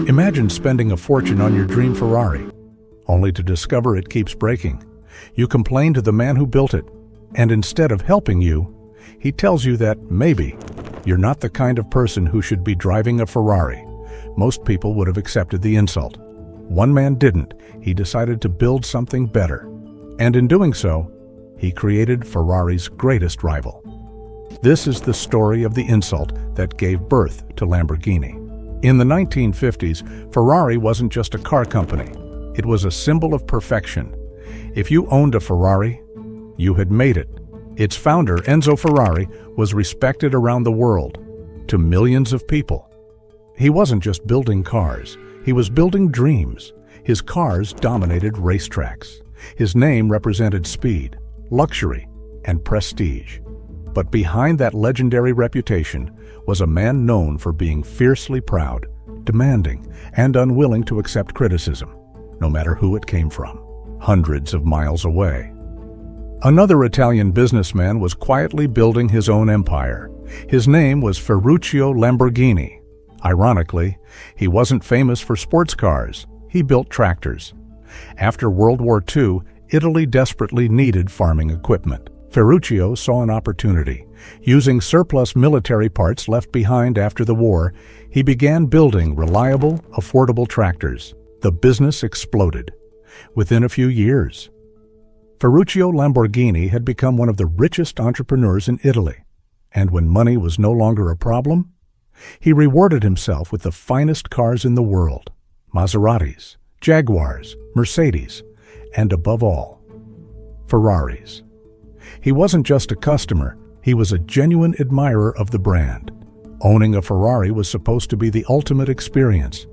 Imagine spending a fortune on your dream Ferrari, only to discover it keeps breaking. You complain to the man who built it, and instead of helping you, he tells you that maybe you're not the kind of person who should be driving a Ferrari. Most people would have accepted the insult. One man didn't. He decided to build something better. And in doing so, he created Ferrari's greatest rival. This is the story of the insult that gave birth to Lamborghini. In the 1950s, Ferrari wasn't just a car company. It was a symbol of perfection. If you owned a Ferrari, you had made it. Its founder, Enzo Ferrari, was respected around the world, to millions of people. He wasn't just building cars, he was building dreams. His cars dominated racetracks. His name represented speed, luxury, and prestige. But behind that legendary reputation was a man known for being fiercely proud, demanding, and unwilling to accept criticism, no matter who it came from, hundreds of miles away. Another Italian businessman was quietly building his own empire. His name was Ferruccio Lamborghini. Ironically, he wasn't famous for sports cars. He built tractors. After World War II, Italy desperately needed farming equipment. Ferruccio saw an opportunity. Using surplus military parts left behind after the war, he began building reliable, affordable tractors. The business exploded. Within a few years, Ferruccio Lamborghini had become one of the richest entrepreneurs in Italy. And when money was no longer a problem, he rewarded himself with the finest cars in the world: Maseratis, Jaguars, Mercedes, and above all, Ferraris. He wasn't just a customer, he was a genuine admirer of the brand. Owning a Ferrari was supposed to be the ultimate experience.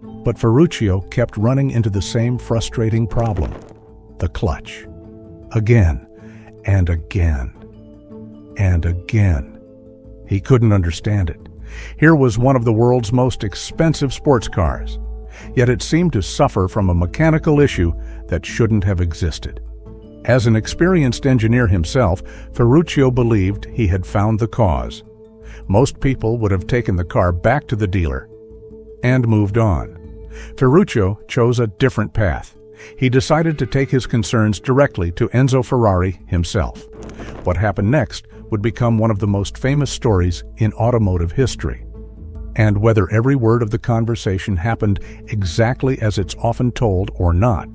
But Ferruccio kept running into the same frustrating problem: the clutch. Again, and again, and again. He couldn't understand it. Here was one of the world's most expensive sports cars, yet it seemed to suffer from a mechanical issue that shouldn't have existed. As an experienced engineer himself, Ferruccio believed he had found the cause. Most people would have taken the car back to the dealer and moved on. Ferruccio chose a different path. He decided to take his concerns directly to Enzo Ferrari himself. What happened next would become one of the most famous stories in automotive history. And whether every word of the conversation happened exactly as it's often told or not,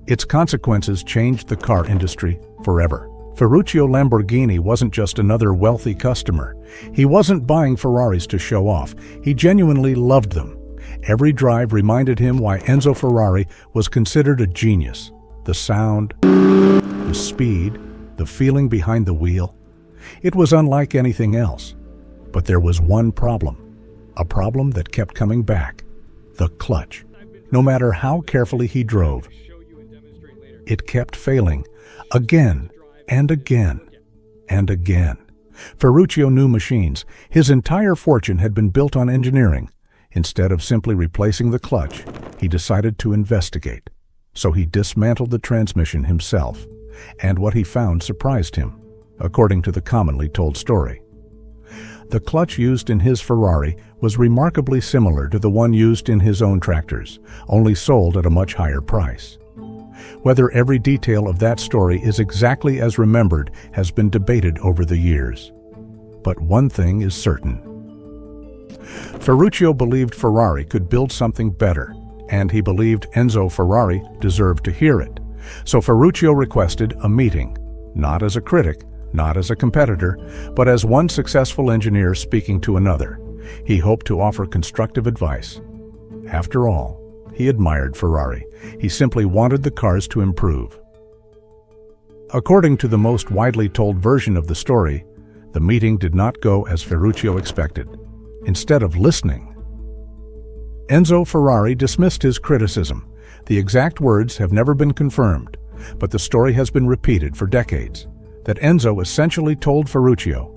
its consequences changed the car industry forever. Ferruccio Lamborghini wasn't just another wealthy customer. He wasn't buying Ferraris to show off. He genuinely loved them. Every drive reminded him why Enzo Ferrari was considered a genius. The sound, the speed, the feeling behind the wheel. It was unlike anything else. But there was one problem. A problem that kept coming back: the clutch. No matter how carefully he drove, it kept failing, again and again and again. Ferruccio knew machines. His entire fortune had been built on engineering. Instead of simply replacing the clutch, he decided to investigate. So he dismantled the transmission himself, and what he found surprised him, according to the commonly told story. The clutch used in his Ferrari was remarkably similar to the one used in his own tractors, only sold at a much higher price. Whether every detail of that story is exactly as remembered has been debated over the years. But one thing is certain. Ferruccio believed Ferrari could build something better, and he believed Enzo Ferrari deserved to hear it. So Ferruccio requested a meeting, not as a critic, not as a competitor, but as one successful engineer speaking to another. He hoped to offer constructive advice. After all, he admired Ferrari. He simply wanted the cars to improve. According to the most widely told version of the story, the meeting did not go as Ferruccio expected. Instead of listening, Enzo Ferrari dismissed his criticism. The exact words have never been confirmed, but the story has been repeated for decades, that Enzo essentially told Ferruccio,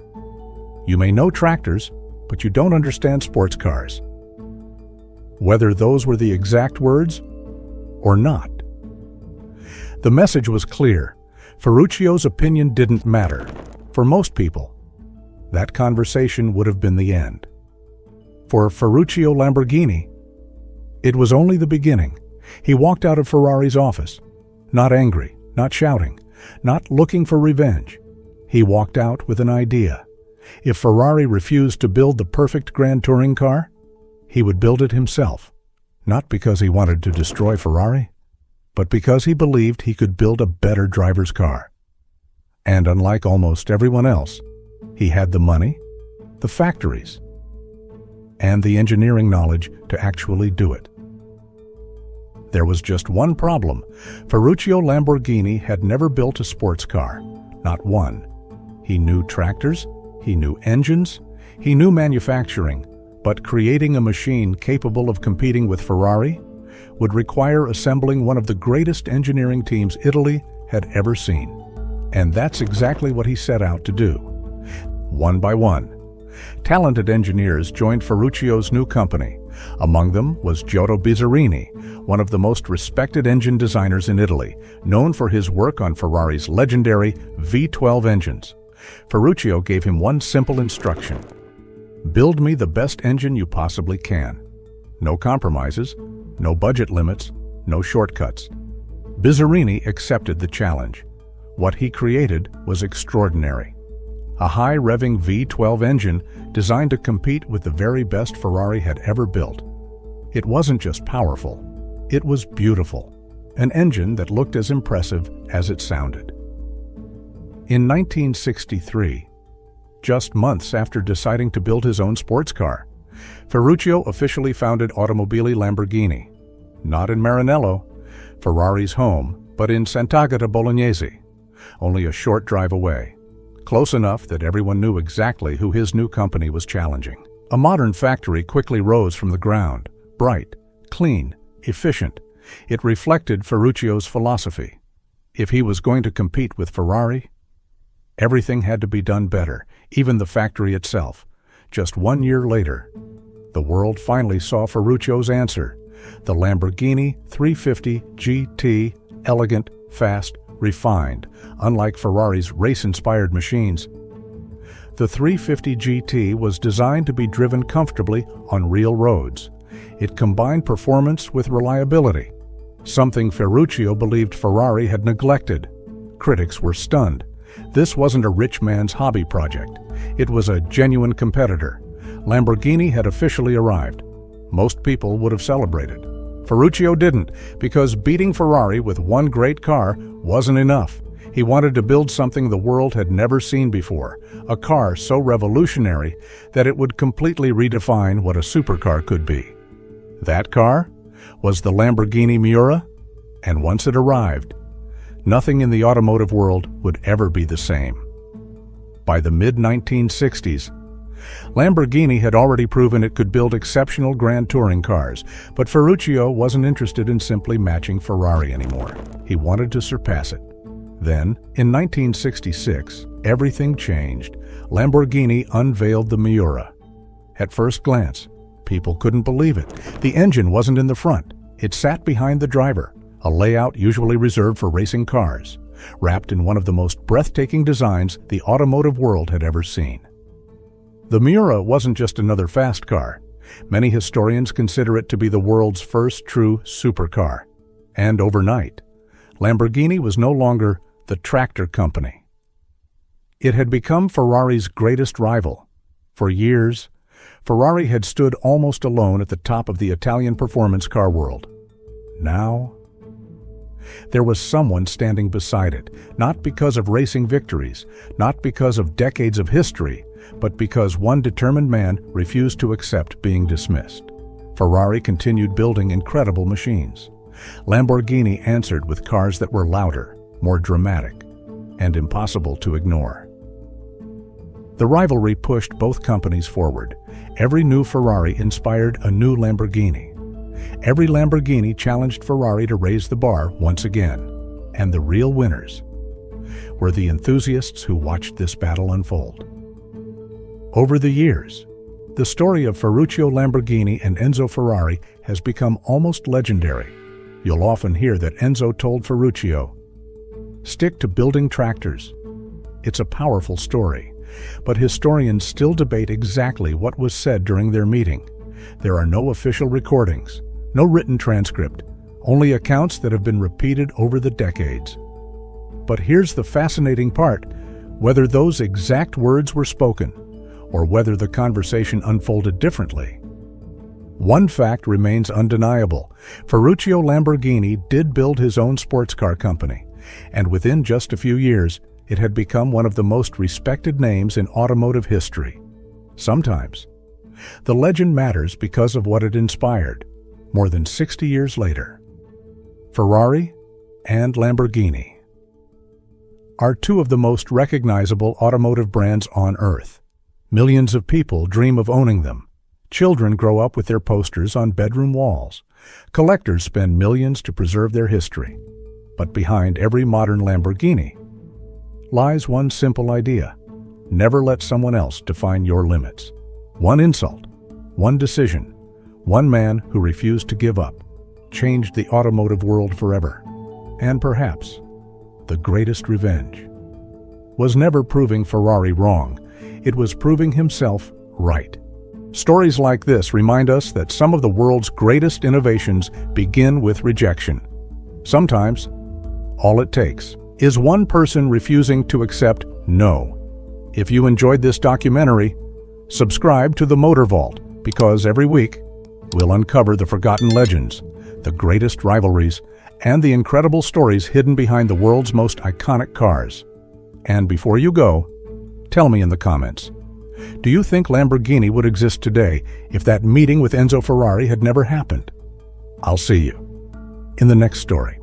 "You may know tractors, but you don't understand sports cars." Whether those were the exact words or not, the message was clear. Ferruccio's opinion didn't matter. For most people, that conversation would have been the end. For Ferruccio Lamborghini, It was only the beginning. He walked out of Ferrari's office, not angry, not shouting, not looking for revenge. He walked out with an idea. If Ferrari refused to build the perfect Grand Touring car, he would build it himself, not because he wanted to destroy Ferrari, but because he believed he could build a better driver's car. And unlike almost everyone else, he had the money, the factories, and the engineering knowledge to actually do it. There was just one problem. Ferruccio Lamborghini had never built a sports car, not one. He knew tractors, he knew engines, he knew manufacturing, but creating a machine capable of competing with Ferrari would require assembling one of the greatest engineering teams Italy had ever seen. And that's exactly what he set out to do. One by one, talented engineers joined Ferruccio's new company. Among them was Giotto Bizzarini, one of the most respected engine designers in Italy, known for his work on Ferrari's legendary V12 engines. Ferruccio gave him one simple instruction: build me the best engine you possibly can. No compromises, no budget limits, no shortcuts. Bizzarini accepted the challenge. What he created was extraordinary. A high-revving V12 engine designed to compete with the very best Ferrari had ever built. It wasn't just powerful, it was beautiful. An engine that looked as impressive as it sounded. In 1963, just months after deciding to build his own sports car, Ferruccio officially founded Automotive Lamborghini, not in Maranello, Ferrari's home, but in Sant'Agata Bolognese, only a short drive away. Close enough that everyone knew exactly who his new company was challenging. A modern factory quickly rose from the ground, bright, clean, efficient. It reflected Ferruccio's philosophy. If he was going to compete with Ferrari, everything had to be done better, even the factory itself. Just 1 year later, the world finally saw Ferruccio's answer: the Lamborghini 350 GT, elegant, fast, refined, unlike Ferrari's race-inspired machines. The 350 GT was designed to be driven comfortably on real roads. It combined performance with reliability, something Ferruccio believed Ferrari had neglected. Critics were stunned. This wasn't a rich man's hobby project. It was a genuine competitor. Lamborghini had officially arrived. Most people would have celebrated. Ferruccio didn't, because beating Ferrari with one great car wasn't enough. He wanted to build something the world had never seen before, a car so revolutionary that it would completely redefine what a supercar could be. That car was the Lamborghini Miura, and once it arrived, nothing in the automotive world would ever be the same. By the mid-1960s, Lamborghini had already proven it could build exceptional Grand Touring cars, but Ferruccio wasn't interested in simply matching Ferrari anymore. He wanted to surpass it. Then, in 1966, everything changed. Lamborghini unveiled the Miura. At first glance, people couldn't believe it. The engine wasn't in the front. It sat behind the driver, a layout usually reserved for racing cars, wrapped in one of the most breathtaking designs the automotive world had ever seen. The Miura wasn't just another fast car. Many historians consider it to be the world's first true supercar. And overnight, Lamborghini was no longer the tractor company. It had become Ferrari's greatest rival. For years, Ferrari had stood almost alone at the top of the Italian performance car world. Now, there was someone standing beside it, not because of racing victories, not because of decades of history, but because one determined man refused to accept being dismissed. Ferrari continued building incredible machines. Lamborghini answered with cars that were louder, more dramatic, and impossible to ignore. The rivalry pushed both companies forward. Every new Ferrari inspired a new Lamborghini. Every Lamborghini challenged Ferrari to raise the bar once again. And the real winners were the enthusiasts who watched this battle unfold. Over the years, the story of Ferruccio Lamborghini and Enzo Ferrari has become almost legendary. You'll often hear that Enzo told Ferruccio, "Stick to building tractors." It's a powerful story, but historians still debate exactly what was said during their meeting. There are no official recordings, No written transcript, only accounts that have been repeated over the decades. But here's the fascinating part: whether those exact words were spoken, or whether the conversation unfolded differently, one fact remains undeniable. Ferruccio Lamborghini did build his own sports car company, and within just a few years, it had become one of the most respected names in automotive history. Sometimes, the legend matters because of what it inspired, more than 60 years later. Ferrari and Lamborghini are two of the most recognizable automotive brands on Earth. Millions of people dream of owning them. Children grow up with their posters on bedroom walls. Collectors spend millions to preserve their history. But behind every modern Lamborghini lies one simple idea: never let someone else define your limits. One insult, one decision, one man who refused to give up changed the automotive world forever. And perhaps the greatest revenge was never proving Ferrari wrong. It was proving himself right. Stories like this remind us that some of the world's greatest innovations begin with rejection. Sometimes, all it takes is one person refusing to accept no. If you enjoyed this documentary, subscribe to the Motor Vault, because every week we'll uncover the forgotten legends, the greatest rivalries, and the incredible stories hidden behind the world's most iconic cars. And before you go, tell me in the comments, do you think Lamborghini would exist today if that meeting with Enzo Ferrari had never happened? I'll see you in the next story.